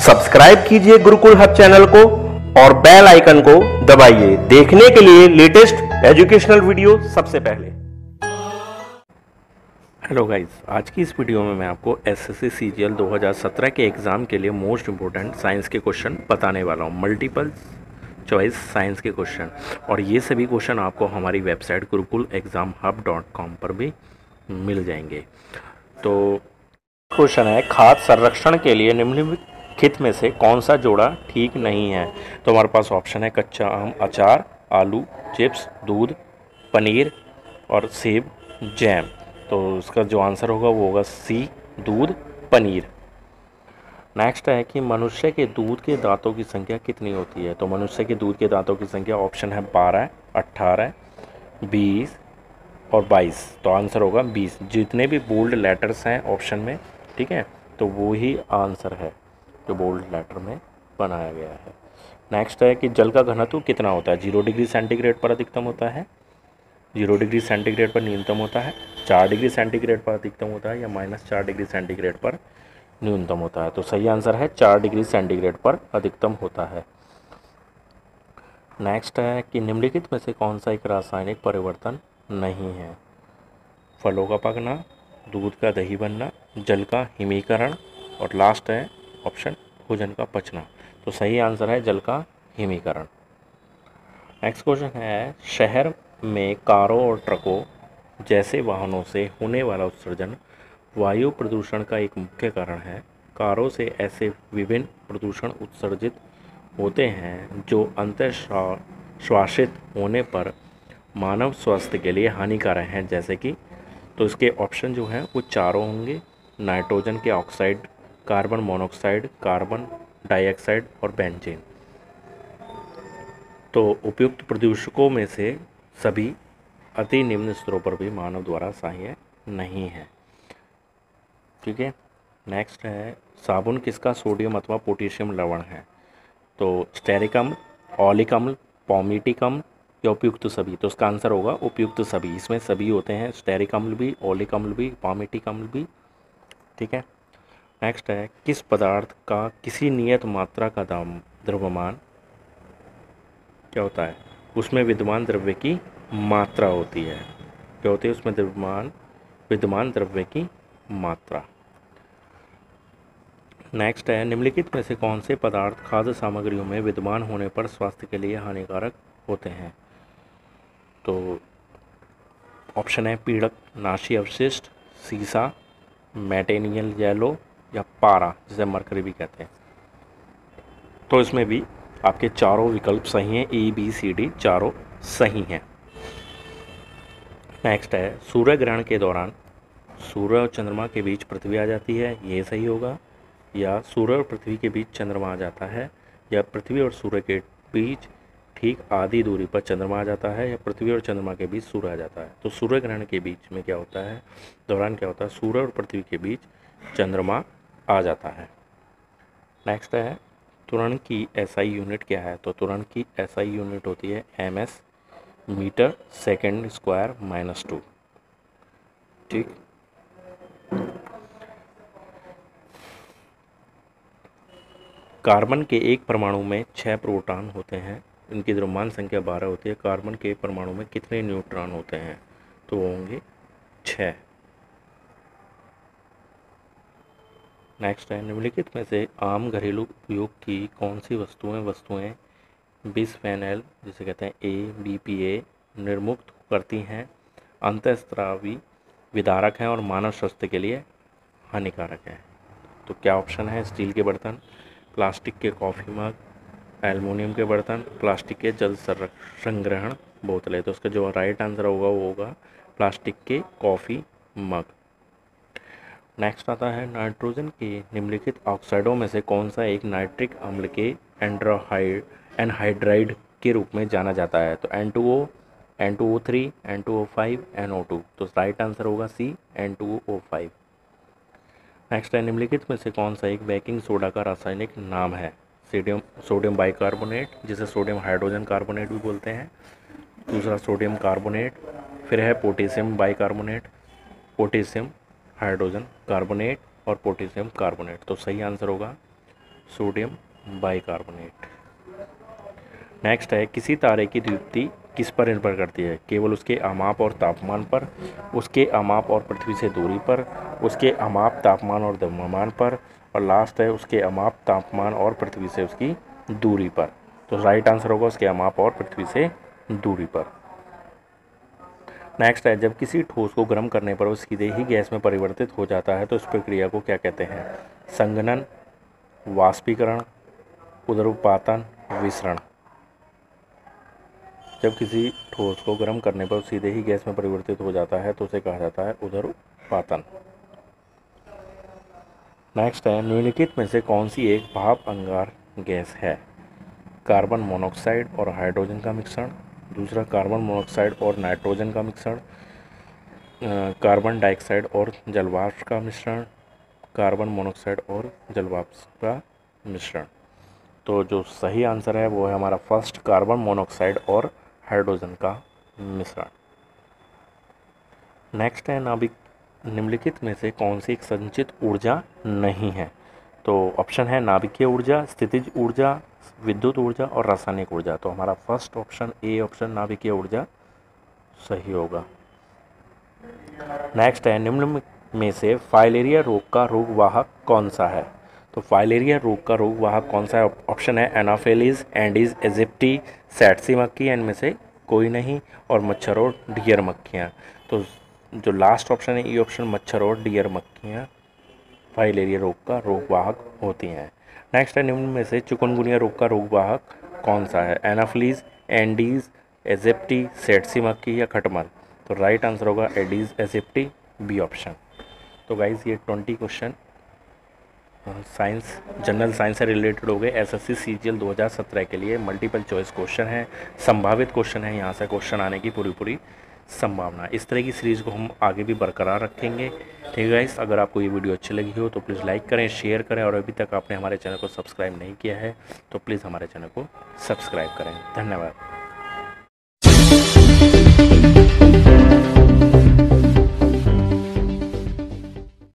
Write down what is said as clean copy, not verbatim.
Subscribe कीजिए Gurukul hub channel को और बेल आइकन को दबाइए देखने के लिए लेटेस्ट एजुकेशनल वीडियो सबसे पहले। हेलो गाइस, आज की इस वीडियो में मैं आपको एसएससी सीजीएल 2017 के एग्ज़ाम के लिए मोस्ट इम्पोर्टेंट साइंस के क्वेश्चन बताने वाला हूँ। मल्टीपल चॉइस साइंस के क्वेश्चन, और ये सभी क्वेश्चन आपको हमारी वेबसाइट gurukulexamhub.com पर भी मिल जाएंगे। तो क्वेश्चन है, खाद्य संरक्षण के लिए निम्नलिखित में से कौन सा जोड़ा ठीक नहीं है। तो हमारे पास ऑप्शन है कच्चा आम, अचार, आलू, चिप्स, दूध, पनीर और सेब, जैम। तो इसका जो आंसर होगा वो होगा सी, दूध, पनीर। नेक्स्ट है कि मनुष्य के दूध के दांतों की संख्या कितनी होती है। तो मनुष्य के दूध के दांतों की संख्या ऑप्शन है 12, 18, 20 और 22। तो आंसर होगा 20। जितने भी बोल्ड लेटर्स हैं ऑप्शन में, ठीक है, तो वो ही आंसर है जो बोल्ड लेटर में बनाया गया है। नेक्स्ट है कि जल का घनत्व कितना होता है। 0 डिग्री सेंटीग्रेड पर अधिकतम होता है, 0 डिग्री सेंटीग्रेड पर न्यूनतम होता है, 4 डिग्री सेंटीग्रेड पर अधिकतम होता है, या -4 डिग्री सेंटीग्रेड पर न्यूनतम होता है। तो सही आंसर है 4 डिग्री सेंटीग्रेड पर अधिकतम होता है। नेक्स्ट है कि निम्नलिखित में से कौन सा एक रासायनिक परिवर्तन नहीं है। फलों का पकना, दूध का दही बनना, जल का हिमीकरण, और लास्ट है ऑप्शन भोजन का पचना। तो सही आंसर है जल का हिमीकरण। नेक्स्ट क्वेश्चन है, शहर में कारों और ट्रकों जैसे वाहनों से होने वाला उत्सर्जन वायु प्रदूषण का एक मुख्य कारण है। कारों से ऐसे विभिन्न प्रदूषण उत्सर्जित होते हैं जो अंतःश्वासित होने पर मानव स्वास्थ्य के लिए हानिकारक हैं, जैसे कि, तो इसके ऑप्शन जो हैं वो चारों होंगे: नाइट्रोजन के oxide, carbon monoxide, carbon dioxide और बेंजीन। तो उपयुक्त प्रदूषकों में से सभी अति निम्न स्तरों पर भी मानव द्वारा सहाय्य नहीं है। ठीक है। नेक्स्ट है, साबुन किसका सोडियम अथवा पोटेशियम लवण है। तो स्टेरिक अम्ल, ऑलिक अम्ल, पॉमिटिक अम्ल या उपयुक्त सभी। तो इसका आंसर होगा उपयुक्त सभी। इसमें सभी होते हैं, स्टेरिक अम्ल भी, ऑलिक अम्ल भी, पॉमिटिक अम्ल भी। ठीक है। नेक्स्ट है, किस पदार्थ का किसी नियत मात्रा का द्रव्यमान क्या होता है, उसमें विद्यमान द्रव्य की मात्रा होती है। क्या होती है उसमें विद्यमान द्रव्य की मात्रा। नेक्स्ट है, निम्नलिखित में से कौन से पदार्थ खाद्य सामग्रियों में विद्यमान होने पर स्वास्थ्य के लिए हानिकारक होते हैं। तो ऑप्शन है पीड़क नाशी अवशिष्ट, सीसा, मेटेनियल येलो या पारा, जिसे मरकरी भी कहते हैं। तो इसमें भी आपके चारों विकल्प सही हैं, ए बी सी डी चारों सही हैं। नेक्स्ट है, सूर्य ग्रहण के दौरान सूर्य और चंद्रमा के बीच पृथ्वी आ जाती है, ये सही होगा, या सूर्य और पृथ्वी के बीच चंद्रमा आ जाता है, या पृथ्वी और सूर्य के बीच ठीक आधी दूरी पर चंद्रमा आ जाता है, या पृथ्वी और चंद्रमा के बीच सूर्य आ जाता है। तो सूर्य ग्रहण के बीच में क्या होता है, दौरान क्या होता है, सूर्य और पृथ्वी के बीच चंद्रमा आ जाता है। नेक्स्ट है, त्वरण की एसआई यूनिट क्या है। तो त्वरण की एसआई यूनिट होती है ms, मीटर सेकेंड स्क्वायर -2। ठीक। कार्बन के एक परमाणु में 6 प्रोटॉन होते हैं, इनकी द्रव्यमान संख्या 12 होती है। कार्बन के एक परमाणु में कितने न्यूट्रॉन होते हैं, तो वो होंगे 6। नेक्स्ट है, निम्नलिखित में से आम घरेलू उपयोग की कौन सी वस्तुएं बिस्फेनॉल, जिसे कहते हैं ABPA, निर्मुक्त करती हैं, अंतःस्रावी विदारक हैं और मानव स्वास्थ्य के लिए हानिकारक हैं। तो क्या ऑप्शन है, स्टील के बर्तन, प्लास्टिक के कॉफ़ी मग, एल्युमिनियम के बर्तन, प्लास्टिक के जल संग्रहण बोतलें। तो उसका जो राइट आंसर होगा वो होगा प्लास्टिक के कॉफ़ी मग। नेक्स्ट आता है, नाइट्रोजन के निम्नलिखित ऑक्साइडों में से कौन सा एक नाइट्रिक अम्ल के एनहाइड्राइड के रूप में जाना जाता है। तो N2O, N2O3, N2O5, NO2। तो राइट आंसर होगा सी, N2O5। नेक्स्ट है, निम्नलिखित में से कौन सा एक बेकिंग सोडा का रासायनिक नाम है। सोडियम बाइकार्बोनेट, जिसे सोडियम हाइड्रोजन कार्बोनेट भी बोलते हैं, दूसरा सोडियम कार्बोनेट, फिर है potassium bicarbonate, potassium hydrogen carbonate और पोटेशियम कार्बोनेट। तो सही आंसर होगा सोडियम बाइकार्बोनेट। नेक्स्ट है किसी तारे की दीप्ति किस पर निर्भर करती है? केवल उसके अमाप और तापमान पर, उसके अमाप और पृथ्वी से दूरी पर, उसके अमाप तापमान और द्रव्यमान पर, और लास्ट है उसके अमाप तापमान और पृथ्वी से उसकी दूरी पर। तो राइट आंसर होगा उसके अमाप और पृथ्वी से दूरी पर। नेक्स्ट है जब किसी ठोस को गर्म करने पर वो सीधे ही गैस में परिवर्तित हो जाता है तो इस प्रक्रिया को क्या कहते हैं? संघनन, वाष्पीकरण, उदरपातन, विसरण। जब किसी ठोस को गर्म करने पर सीधे ही गैस में परिवर्तित हो जाता है तो उसे कहा जाता है उदरपातन। नेक्स्ट है निम्नलिखित में से कौन सी एक भाप अंगार गैस है? कार्बन मोनोऑक्साइड और हाइड्रोजन का मिश्रण, दूसरा कार्बन मोनोऑक्साइड और नाइट्रोजन का मिश्रण, कार्बन डाइऑक्साइड और जलवाष्प का मिश्रण, कार्बन मोनोऑक्साइड और जलवाष्प का मिश्रण। तो जो सही आंसर है वो है हमारा फर्स्ट, कार्बन मोनोऑक्साइड और हाइड्रोजन का मिश्रण। नेक्स्ट है नाभिक निम्नलिखित में से कौन सी एक संचित ऊर्जा नहीं है? तो ऑप्शन है नाभिकीय ऊर्जा, स्थितिज ऊर्जा, विद्युत ऊर्जा और रासायनिक ऊर्जा। तो हमारा फर्स्ट ऑप्शन ए ऑप्शन नाभिकीय ऊर्जा सही होगा। नेक्स्ट है निम्न में से फाइलेरिया रोग का रोगवाहक कौन सा है? तो फाइलेरिया रोग का रोगवाहक कौन सा है? ऑप्शन है एनाफेलिस, एंडीज एजिप्टी, सैटसी मक्खी, इनमें से कोई नहीं, और मच्छर और डियर मक्खियाँ। तो जो लास्ट ऑप्शन है ये ऑप्शन मच्छर और डियर मक्खियाँ फाइलेरिया रोग का रोगवाहक होती हैं। नेक्स्ट है निम्न में से चिकनगुनिया रोग का रोगवाहक कौन सा है? एनाफिलीज, एंडीज एजिप्टी, सैटसी मक्खी या खटमल। तो राइट आंसर होगा एडीज एजिप्टी, बी ऑप्शन। तो गाइज ये 20 क्वेश्चन साइंस, जनरल साइंस से रिलेटेड हो गए। एसएससी सीजीएल 2017 के लिए मल्टीपल चॉइस क्वेश्चन है, संभावित क्वेश्चन है, यहाँ से क्वेश्चन आने की पूरी संभावना। इस तरह की सीरीज़ को हम आगे भी बरकरार रखेंगे। ठीक है गाइस, अगर आपको ये वीडियो अच्छी लगी हो तो प्लीज़ लाइक करें, शेयर करें, और अभी तक आपने हमारे चैनल को सब्सक्राइब नहीं किया है तो प्लीज़ हमारे चैनल को सब्सक्राइब करें। धन्यवाद।